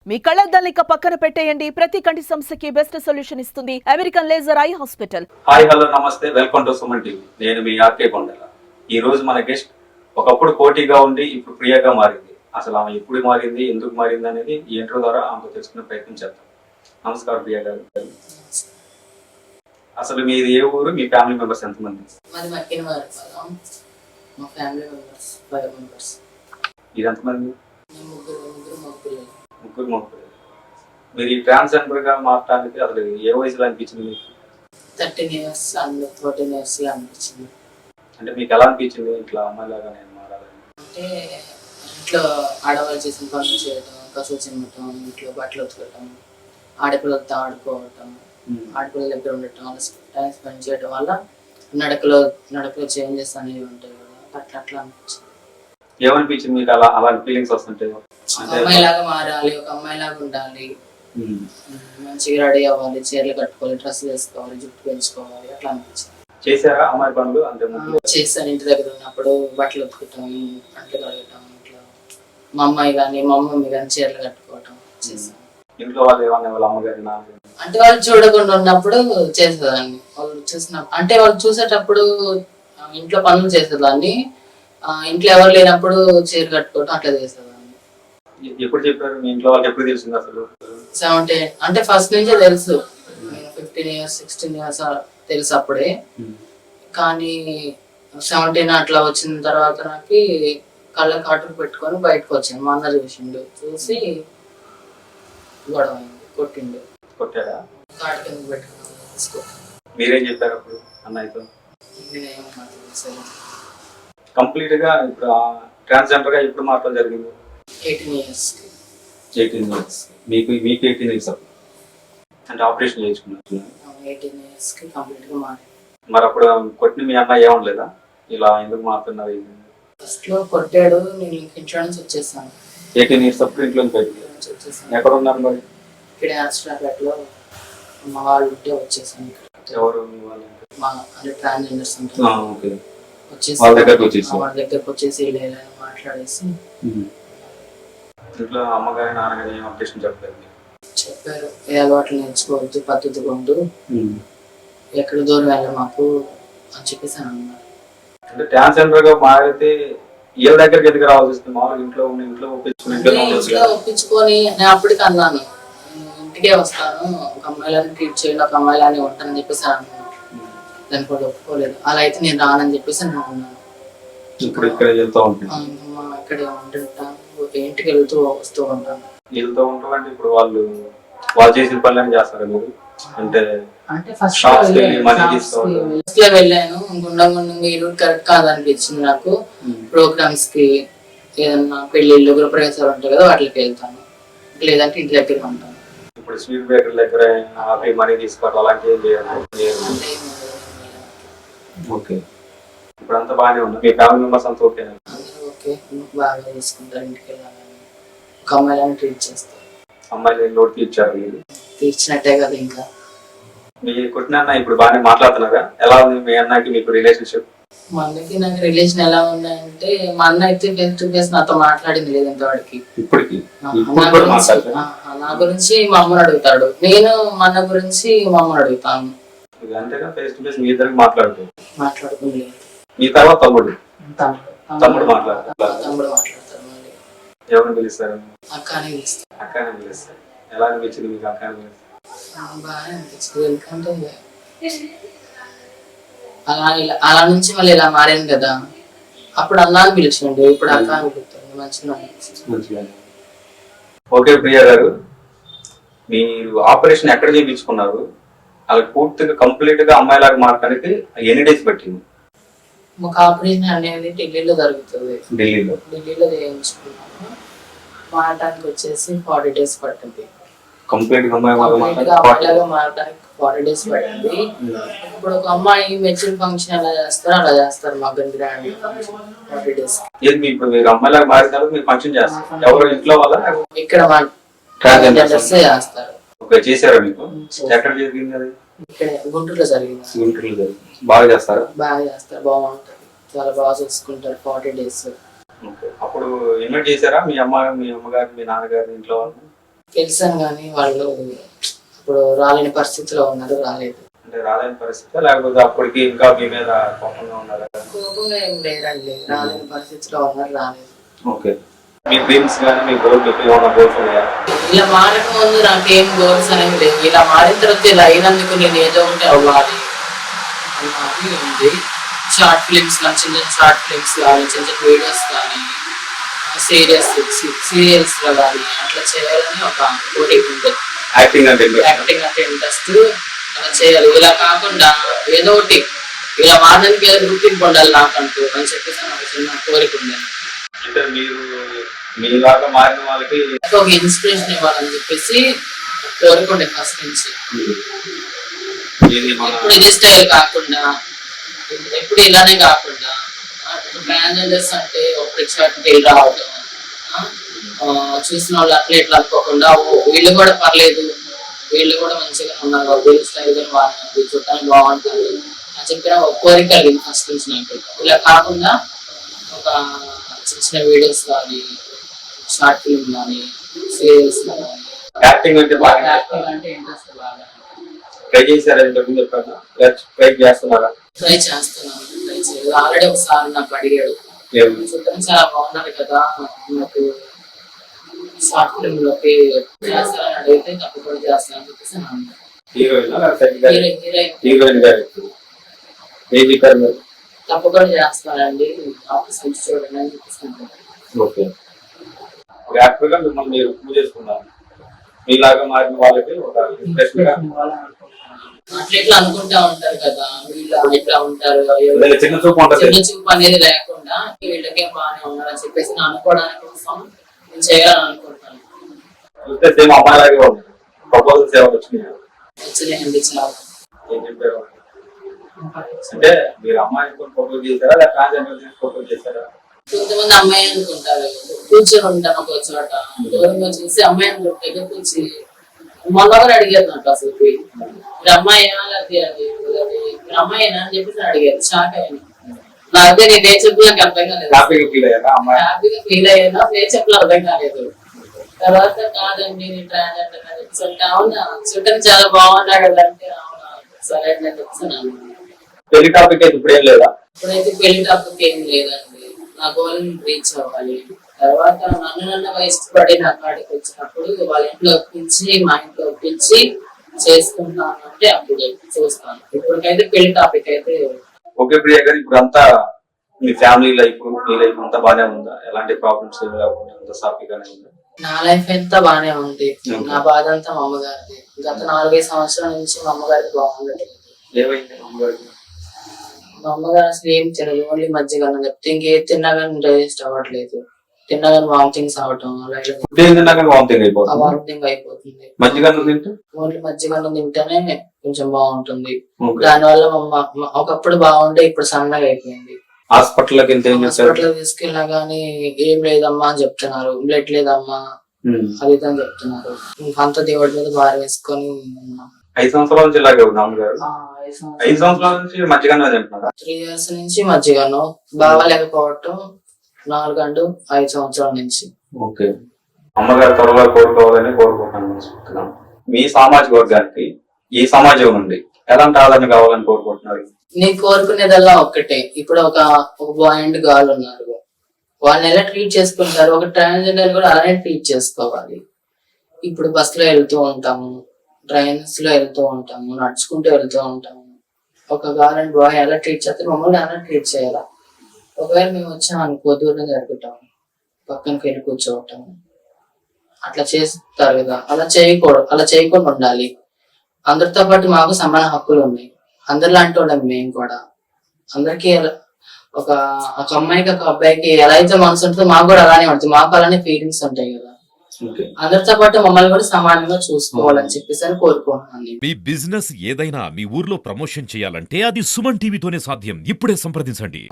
మీ కళ్ళద్దాలిక పక్కన పెట్టేయండి. ప్రతి కంటి సమస్యకి బెస్ట్ సొల్యూషన్ ఇస్తుంది American laser eye hospital. Hi hello నమస్తే, వెల్కమ్ టు సుమన్ టీవీ. నేను మీ ఆర్కే కొండల. ఈ రోజు మన గెస్ట్ ఒకప్పుడు పోటీగా ఉండి ఇప్పుడు ప్రియాగా మారింది. అసలు ఆమె ఎప్పుడు మారింది, ఎందుకు మారింది అనేది ఈ ఇంటర్వ్యూ ద్వారా ఆమెకు తెలుసుకునే ప్రయత్నం చేద్దాం. నమస్కారం ప్రియా గారు. అసలు మీది ఏ ఊరు, మీ ఫ్యామిలీ మెంబర్స్ ఎంతమంది? మా ఫ్యామిలీ మెంబర్స్ 5 మెంబర్స్. ఇది ఎంతమంది? ముగ్గురు మొక్కులు. మీరు ఈ ట్రాన్స్జెండర్ గా మారడానికి అసలు ఏ వయసులో అనిపించింది మీకు? 13 years అండ్ 14 years లా అనిపించింది. అంటే మీకు ఎలా అనిపించింది ఇట్లా అమ్మాయిలాగా నేను మారాలని? అంటే ఇంట్లో ఆడవాళ్ళు చేసిన పనులు చేయడం, కసువు చిమ్మటం, ఇంట్లో బట్టలు ఉతకటం, ఆడపిల్లలతో ఆడుకోవటం, ఆడపిల్లల దగ్గర ఉండటం, వాళ్ళ టైం స్పెండ్ చేయడం వల్ల నడకలో చేంజెస్ అనేవి ఉంటాయి కదా, అట్లా అనిపించింది. ఏమనిపించింది మీకు అలాంటి ఫీలింగ్స్ వస్తుంటాయి? అమ్మాయిలాగా మారాలి, ఒక అమ్మాయిలాగా ఉండాలి, మంచిగా రెడీ అవ్వాలి, చీరలు కట్టుకోవాలి, డ్రెస్సులు వేసుకోవాలి, జుట్టు పెంచుకోవాలి, అట్లా అనిపించింది. చేశారా అమ్మాయి పనులు? అంటే చేస్తాను. ఇంటి దగ్గర ఉన్నప్పుడు బట్టలు ఉతుకుతాం, అంట్లు కడగటం, ఇట్లా మా అమ్మాయి కానీ మా మమ్మీ కానీ చీరలు కట్టుకోవటం చేస్తాను. ఇంట్లో వాళ్ళు ఏమన్నా వాళ్ళ అమ్మగారి అంటే వాళ్ళు చూడకుండా ఉన్నప్పుడు చేసేదాన్ని. వాళ్ళు చూసినప్పుడు అంటే వాళ్ళు చూసేటప్పుడు ఇంట్లో పనులు చేసేదాన్ని, ఇంట్లో ఎవరు లేనప్పుడు చీర కట్టుకోవటం అట్లా చేసేదాన్ని. ఎప్పుడు చెప్పారు మీ ఇంట్లో వాళ్ళకి? ఎప్పుడు తెలిసింది అసలు? 17 అంటే ఫస్ట్ నుంచే తెలుసు. 15 years 16 years తెలుసు అప్పుడే. కానీ 17 అట్లా వచ్చిన తర్వాత నాకు కళ్ళ కాటుకు పెట్టుకొని బయటకు వచ్చాను. మా అన్న చూసిండు, చూసి గొడవ అయింది, కొట్టాడా? కాటు కింద పెట్టుకున్నాను. మీరేం చెప్పారు అప్పుడు అన్నయ్యతో? కంప్లీట్ గా ఇప్పుడు ట్రాన్స్జెండర్ గా ఇప్పుడు మాత్రం జరిగింది 18 years. మీకు 18 years అంటే ఆపరేషన్ చేయించుకున్నారు. 18 years కంప్లీట్ గా మారి. మరి అప్పుడు కొట్టిన మీ అన్న ఏమనలేదా ఇలా ఎందుకు మారుతున్నారు? ఫస్ట్ లో కొట్టాడు, నేను ఇంట్లో నుంచి వచ్చేసాను. 18 years అప్పుడు ఇంట్లో బయటికి ఎక్కడ ఉన్నారు మరి? ఇక్కడ హాస్పిటల్ లో మా వాళ్ళు ఉంటే వచ్చేసాను. ఎవరు మీ వాళ్ళు? మా అంటే ట్రాన్స్జెండర్స్ వాళ్ళ దగ్గరకు వచ్చేసి మాట్లాడేసి ఇంట్లో అమ్మగారి నాన్నగారి ఏం ఆపరేషన్ చెప్పారు. ఏ అలవాట్లు నేర్చుకోవద్దు, పద్ధతిగా ఉండు, ఎక్కడ దూరం వెళ్ళ మాకు అని చెప్పేసి అన్నారు. అంటే ట్రాన్స్జెండర్ గా మారితే ఏ దగ్గరికి ఎదుగు రావాల్సి వస్తుంది? మామూలుగా ఇంట్లో ఒప్పించుకొని నేను అప్పటికి అన్నాను, ఇంటికే వస్తాను, ఒక అమ్మాయిలని ట్రీట్ చేయండి, ఒక అమ్మాయిలానే ఉంటానని చెప్పేసి అన్నాను. దాన్ని కూడా ఒప్పుకోలేదు. అలా అయితే నేను రానని చెప్పేసి నేను ఉన్నాను. ఇప్పుడు ఇక్కడ వెళ్తూ ఉంటాను, ఇక్కడే ఉంటుంటాను, ఇంటికి వెళ్తూ వస్తూ ఉంటాను. అంటే ఇప్పుడు వాళ్ళు చేసిన పనులు చేస్తారా మీరు? అంటే ఫస్ట్ వెళ్ళాను, గుండంగుండంగా ఈ రూట్ కరెక్ట్ కాదనిపించింది నాకు. ప్రోగ్రామ్స్ కి, ఏదన్నా పెళ్లిళ్ళు, గృహప్రవేశాలు ఉంటాయి కదా, వాటికి వెళ్తాను, లేదంటే ఇంటి దగ్గర ఉంటాను. ఇప్పుడు స్వీట్ బేకరీ దగ్గర మనీ తీసుకోవడం అలాంటివి ఏం చేయాలి? ఓకే, ఇప్పుడు అంతా బాగానే ఉంది. మీ ఫ్యామిలీ మెంబర్స్ అంతా ఓకేనా? ఓకే, బాగా తీసుకుంటారు. ఇంటికి వెళ్ళాలని ఒక అమ్మాయిలని ట్రీట్ చేస్తారు. అమ్మాయిలు లోటు తీర్చారు? తీర్చినట్టే కదా. ఇంకా మీ కొట్టిన అన్న ఇప్పుడు బాగానే మాట్లాడుతున్నారా? ఎలా ఉంది మీ అన్నకి మీకు రిలేషన్షిప్? మా అన్నకి నాకు రిలేషన్ ఎలా ఉందంటే, మా అన్న అయితే ఫేస్ టు ఫేస్ నాతో మాట్లాడింది లేదు ఇంతవాడికి. ఇప్పటికి నా గురించి మా అమ్మని అడుగుతాడు, నేను మా అన్న గురించి మా అమ్మని అడుగుతాను. అంతేగా, ఫేస్ టు ఫేస్ మీ ఇద్దరికి మాట్లాడుతుంది. మీ తర్వాత తమ్ముడు మాట్లాడతారు. మళ్ళీ ఎవరిని పిలుస్తారు? అక్కనే పిలుస్తారు. ఎలా అనిపించింది మీకు అక్కని పిలుస్తారు? బాగా అనిపించింది. ఎందుకంటే అలా నుంచి మళ్ళీ ఇలా మారాను కదా, అప్పుడు అన్న అని పిలిచిండు, ఇప్పుడు అక్క అని పిలుస్తాను. మంచిగా. ఓకే ప్రియా గారు, మీరు ఆపరేషన్ ఎక్కడ చేయించుకున్నారు? అలా పూర్తిగా కంప్లీట్ గా అమ్మాయిలాగా మారడానికి ఎన్ని డేస్ పట్టింది? ఒక ఆపరేషన్ అనేది ఢిల్లీలో జరుగుతుంది. ఢిల్లీలో చేయించుకున్నాము. మారడానికి వచ్చేసి 40 days పట్టింది. కంప్లీట్ గా మారడానికి 40 days పట్టింది. ఇప్పుడు ఒక అమ్మాయి మెచ్యూర్ ఫంక్షన్ ఎలా చేస్తారో అలా చేస్తారు మా గ్రాండ్ 40 days. ఇప్పుడు మీరు అమ్మాయిలాగా మారిన తర్వాత మీరు ఫంక్షన్ చేస్తారు. ఎవరు ఇంట్లో వాళ్ళ? ఇక్కడ చేస్తారు. చేశారా మీకు? ఎక్కడ జరిగింది అది? ఇక్కడ గుంటూరులో జరిగింది. బాగా చేస్తారు? బాగా చేస్తారు, బాగుంటుంది, చాలా బాగా చూసుకుంటారు 40 days. అప్పుడు ఇన్వైట్ చేశారా మీ అమ్మగారు, మీ నాన్నగారు, ఇంట్లో వాళ్ళు? తెలిసాను కానీ వాళ్ళు ఇప్పుడు రాలేని పరిస్థితిలో ఉన్నారు, రాలేదు. అంటే రాలేని పరిస్థితి లేకపోతే అప్పటికి ఇంకా మీ మీద కోపంగా ఉన్నారా? కోపంగా ఏం లేదండి, రాలేని పరిస్థితిలో ఉన్నారు, రాలేదు. ఓకే. మీ డ్రీమ్స్ కానీ మీ గోల్ ఏమైనా గోల్స్ ఉన్నాయా? ఇలా మారక ముందు నాకేం గోల్స్ అనేవి లేవు. ఇలా మారిన తర్వాత ఇలా అయినందుకు నేను ఏదో ఒకటి అవ్వాలి అని ఉంది. షార్ట్ ఫిలిమ్స్ కానీ, చిన్న షార్ట్ ఫిలిమ్స్ కానీ, చిన్న చిన్న వీడియోస్ కానీ, సీరియల్స్ లో కానీ అట్లా చేయాలని ఒక కోరిక ఉంటుంది. యాక్టింగ్ అంటే ఇంట్రెస్ట్, అలా చేయాలి. ఇలా కాకుండా ఏదో ఒకటి ఇలా మారడానికి ఏదో గుర్తింపు ఉండాలి నాకంటూ అని చెప్పేసి నాకు చిన్న కోరిక ఉండేది. అంటే మీరు మీలాగా మారిన వాళ్ళకి ఒక ఇన్స్పిరేషన్ ఇవ్వాలని చెప్పేసి కోరుకోండి ఫస్ట్ నుంచి. ఎప్పుడు ఇదే స్టైల్ కాకుండా, ఎప్పుడు ఇలానే కాకుండా, ట్రాన్స్జెండర్స్ అంటే ఒకటి రావడం, చూసిన వాళ్ళు అట్లా ఇట్లా అనుకోకుండా వీళ్ళు కూడా పర్లేదు, వీళ్ళు కూడా మంచిగా ఉన్నారు, వీళ్ళు స్టైల్ గా బాగుంటుంది, చూడటానికి బాగుంటుంది అని చెప్పిన ఒక కోరిక కలిగింది ఫస్ట్ నుంచి నాకు. ఇలా కాకుండా ఒక చిన్న చిన్న వీడియోస్ కానీ, షార్ట్ ఫిల్మ్ కానీ, సీరియల్స్ కానీ, యాక్టింగ్ అంటే బాగా యాక్టింగ్ అంటే ఇంట్రెస్ట్ బాగా. ట్రై చేశారని చెప్పాను, ట్రై చేస్తున్నారా? ట్రై చేస్తున్నాను, ట్రై చేయలేదు. ఆల్రెడీ ఒకసారి నాకు అడిగాడు, చూడటానికి చాలా బాగున్నారు కదా, నాకు షార్ట్ ఫిల్మ్ లోకి చేస్తారని అడిగితే తప్పకుండా చేస్తానని చెప్పేసి అన్నాను. హీరోయిన్ గారు ఏం చెప్పారు మీరు? తప్పకుండా చేస్తానండి, ఆఫీస్ నుంచి చూడండి అని చెప్పేసి అన్నాను. ఓకే. యాక్టర్ గా మిమ్మల్ని మీరు ప్రూవ్ చేసుకున్నారు. మీలాగా మారిన వాళ్ళకి ఒక ఇన్స్పిరేషన్ గా అట్లా ఇట్లా అనుకుంటా ఉంటారు కదా, వీళ్ళు ఇట్లా ఉంటారు, చిన్న చూపు ఉంటుంది. చిన్న చూపు అనేది లేకుండా వీళ్ళకేం బాగానే ఉన్నారని చెప్పేసి నేను అనుకోవడానికి కోసం నేను చేయాలని అనుకుంటాను. చూస్తే సేమ్ అమ్మాయిలాగే ఉంది. ప్రపోజల్స్ ఏమైనా వచ్చినాయి? వచ్చినాయండి చాలా. ఏం చెప్పారు? అంటే మీరు అమ్మాయి ప్రపోజ్ చేశారా లేదా ట్రాన్స్జెండర్ ప్రపోజ్ చేశారా? కొంతమంది అమ్మాయి అనుకుంటారు, కూర్చొని ఉంటాను ఒక చోట, దూరంగా చూసి అమ్మాయి అనుకుంటే దగ్గర కూర్చి మొన్న కూడా అడిగారు నాకు, అసలు మీరు అమ్మాయినా లేకపోతే మీరు అమ్మాయినా అని చెప్పేసి అడిగారు. షాక్ అయ్యాను. నాకే నేను ఏ చెప్పు నాకు అర్థం కాలేదు. హ్యాపీగా ఫీల్ అయ్యారా? అమ్మాయి హ్యాపీగా ఫీల్ అయ్యాను, ఏ చెప్పులు అర్థం కాలేదు. తర్వాత కాదండి నేను ట్రాన్స్జెండర్ అని చెప్పేసి, అవునా చూడటానికి చాలా బాగున్నా కదా అంటే, అవునా సరే అని చెప్పేసి. పెళ్లి టాపిక్ అయితే ఇప్పుడు ఏం లేదా? ఇప్పుడైతే పెళ్లి టాపిక్ ఏం లేదండి, నా గోల్ రీచ్ అవ్వాలి. తర్వాత నన్ను ఇష్టపడి నా కాడికి వచ్చినప్పుడు వాళ్ళ ఇంట్లో ఒప్పించి, మా ఇంట్లో ఒప్పించి చేసుకుంటాను అంటే అప్పుడు చూస్తాను. ఇప్పటికైతే పెళ్లి టాపిక్ అయితే. ఓకే ప్రియా గారు, ఇప్పుడు అంతా మీ ఫ్యామిలీ లైఫ్, మీ లైఫ్ అంతా బాగానే ఉందా? ఎలాంటి ప్రాబ్లమ్స్ ఏమి లేకుండా అంత సాఫీగానే ఉందా? నా లైఫ్ అంతా బాగానే ఉంది. నా బాధ అంతా మా అమ్మగారిది. గత 4-5 సంవత్సరాల నుంచి మా అమ్మగారికి బాగుండట్లేదు. ఏమైంది అమ్మగారికి? మా అమ్మగారు అసలు ఏం తినదు, ఓన్లీ మజ్జిగ అన్నం చెప్తే ఇంకేం తిన్నా కానీ డైజెస్ట్ అవ్వట్లేదు. తిన్నా కానీ వామిటింగ్స్ అవటం, వామిటింగ్ అయిపోతుంది. ఓన్లీ మజ్జిగ అన్నం తింటేనే కొంచెం బాగుంటుంది. దానివల్ల ఒకప్పుడు బాగుండే, ఇప్పుడు సన్నగా అయిపోయింది. హాస్పిటల్ తీసుకెళ్ళినా గానీ ఏం లేదమ్మా అని చెప్తున్నారు, బ్లడ్ లేదమ్మా అది అని చెప్తున్నారు. అంత దేవుడి మీద భారం వేసుకొని 5 సంవత్సరాల నుంచి ఇలాగే ఉంది అమ్మగారు. 5 సంవత్సరాల నుంచి మజ్జిగన్నం తింటున్నారా? 3 years నుంచి మజ్జిగన్నం బాగాలేకపోవటం, 4-5 సంవత్సరాల నుంచి. ఓకే. అమ్మగారు త్వరగా కోరుకోవాలని కోరుకుంటున్నాను. మీ సామాజిక వర్గానికి ఈ సమాజం నుండి ఎలాంటి ఆదరణ కావాలని కోరుకుంటున్నారు? నేను కోరుకునేదల్లా ఒక్కటే, ఇప్పుడు ఒక బాయ్ అండ్ గర్ల్ ఉన్నారు, వాళ్ళని ఎలా ట్రీట్ చేసుకుంటారు, ఒక ట్రాన్స్జెండర్ కూడా అలానే ట్రీట్ చేసుకోవాలి. ఇప్పుడు బస్ లో వెళ్తూ ఉంటాము, ట్రైన్స్ లో వెళ్తూ ఉంటాము, నడుచుకుంటూ వెళ్తూ ఉంటాము. ఒక గర్ల్ అండ్ బాయ్ ఎలా ట్రీట్ చేస్తారు, మమ్మల్ని అలా ట్రీట్ చేయాలా. ఒకవేళ మేము వచ్చాం అనుకో, దూరం జరుగుతాం, పక్కనకి వెళ్ళి కూర్చోవటం అట్లా చేస్తారు కదా, అలా చేయకూడదు. అలా చేయకుండా ఉండాలి. అందరితో పాటు మాకు సమాన హక్కులు ఉన్నాయి. అందరిలాంటి వాళ్ళం మేము కూడా. అందరికి ఒక అమ్మాయికి ఒక అబ్బాయికి ఎలా అయితే మనసు ఉంటుందో మాకు కూడా అలానే ఉంటుంది. మాకు అలానే ఫీలింగ్స్ ఉంటాయి కదా. అందరితో పాటు మమ్మల్ని కూడా సమానంగా చూసుకోవాలని చెప్పేసి కోరుకుంటున్నాను. మీ బిజినెస్ ఏదైనా మీ ఊర్లో ప్రమోషన్ చేయాలంటే అది సుమన్ టీవీతోనే సాధ్యం. ఇప్పుడే సంప్రదించండి.